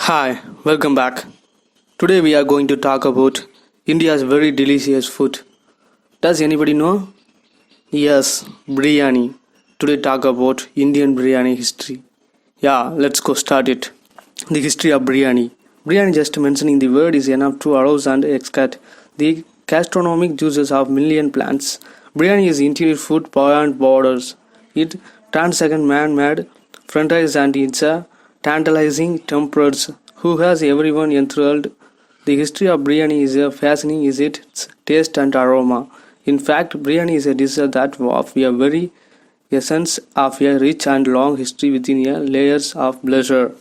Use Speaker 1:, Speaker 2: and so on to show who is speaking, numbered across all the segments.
Speaker 1: Hi, welcome back. Today we are going to talk about India's very delicious food. Does anybody know? Yes, biryani. Today talk about Indian biryani history. Yeah, let's go start it. The history of biryani. Biryani, just mentioning the word, is enough to arouse and extract the gastronomic juices of million plants. Biryani is interior food beyond borders. It transcends man-made frontiers and it's a tantalizing temperance who has everyone enthralled. The history of biryani is fascinating is its taste and aroma. In fact, biryani is a dish that of a very essence of a rich and long history within a layers of pleasure.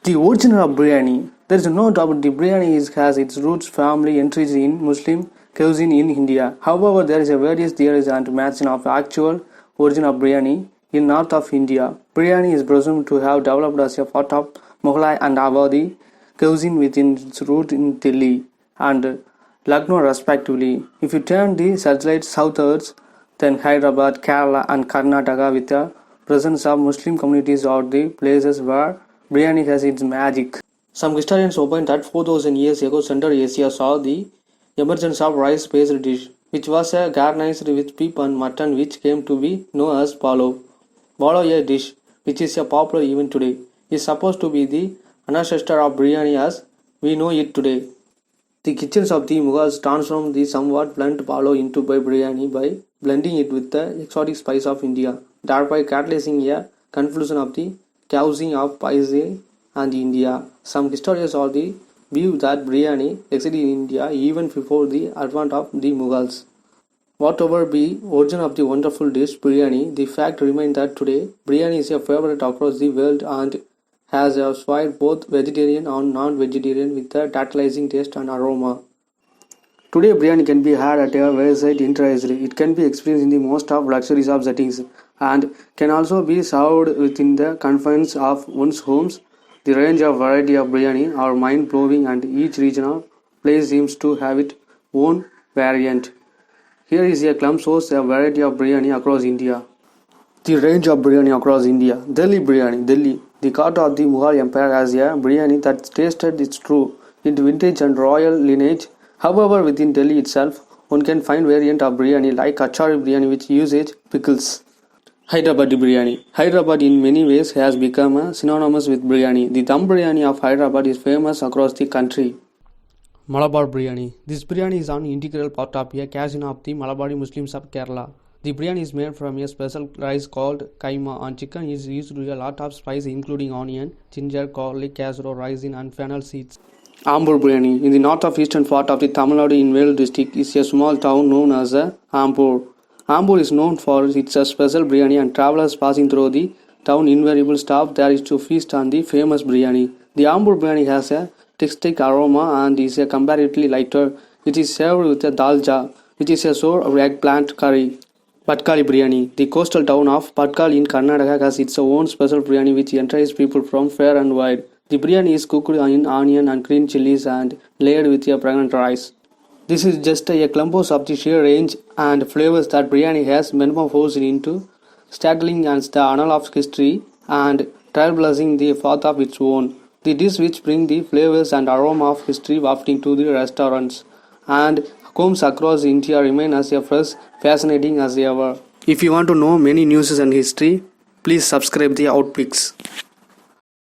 Speaker 1: The origin of biryani. There is no doubt the biryani has its roots firmly entrenched in Muslim cuisine in India. However, there is a various theories and matching of actual origin of biryani in north of India. Biryani is presumed to have developed as a part of Mughlai and Awadhi cuisine within its root in Delhi and Lucknow respectively. If you turn the searchlight southwards, then Hyderabad, Kerala and Karnataka with the presence of Muslim communities are the places where biryani has its magic. Some historians opine that 4000 years ago Central Asia saw the emergence of rice-based dish, which was garnished with beef and mutton, which came to be known as palo. Palo, a dish which is popular even today, is supposed to be the ancestor of biryani as we know it today. The kitchens of the Mughals transformed the somewhat blunt palo into biryani by blending it with the exotic spice of India, thereby catalyzing a confusion of the cuisine of Spice and India. Some historians of the view that biryani existed in India even before the advent of the Mughals. Whatever be origin of the wonderful dish biryani, the fact remains that today biryani is a favorite across the world and has swayed both vegetarian and non-vegetarian with a tantalizing taste and aroma. Today, biryani can be had at a wayside interest. It can be experienced in the most of luxuries of settings and can also be served within the confines of one's homes. The range of variety of biryani are mind-blowing and each regional place seems to have its own variant. Here is a glimpse of a variety of biryani across India. The range of biryani across India. Delhi biryani. Delhi, the capital of the Mughal Empire, has a biryani that tasted its true in vintage and royal lineage. However, within Delhi itself, one can find variant of biryani like Achari biryani which uses pickles. Hyderabadi biryani. Hyderabad in many ways has become synonymous with biryani. The dum biryani of Hyderabad is famous across the country. Malabar biryani. This biryani is an integral part of a cuisine of the Malabari Muslims of Kerala. The biryani is made from a special rice called kaima and chicken is used with a lot of spice including onion, ginger, garlic, castor, raisin and fennel seeds. Ambur biryani. In the north of eastern part of the Tamil Nadu in Vellore district is a small town known as Ambur. Ambur is known for its special biryani and travelers passing through the town invariably stop there is to feast on the famous biryani. The Ambur biryani has a thick aroma and is comparatively lighter. It is served with a dalja, which is a sour eggplant curry. Patkali biryani. The coastal town of Patkal in Karnataka has its own special biryani which entices people from far and wide. The biryani is cooked in onion and green chilies and layered with a fragrant rice. This is just a glimpse of the sheer range and flavors that biryani has metamorphosed into, staggering as the annal of history and trailblazing the path of its own. The dish which brings the flavors and aroma of history wafting to the restaurants and homes across India remain as fresh, fascinating as ever. If you want to know many news and history, please subscribe the Outpicks.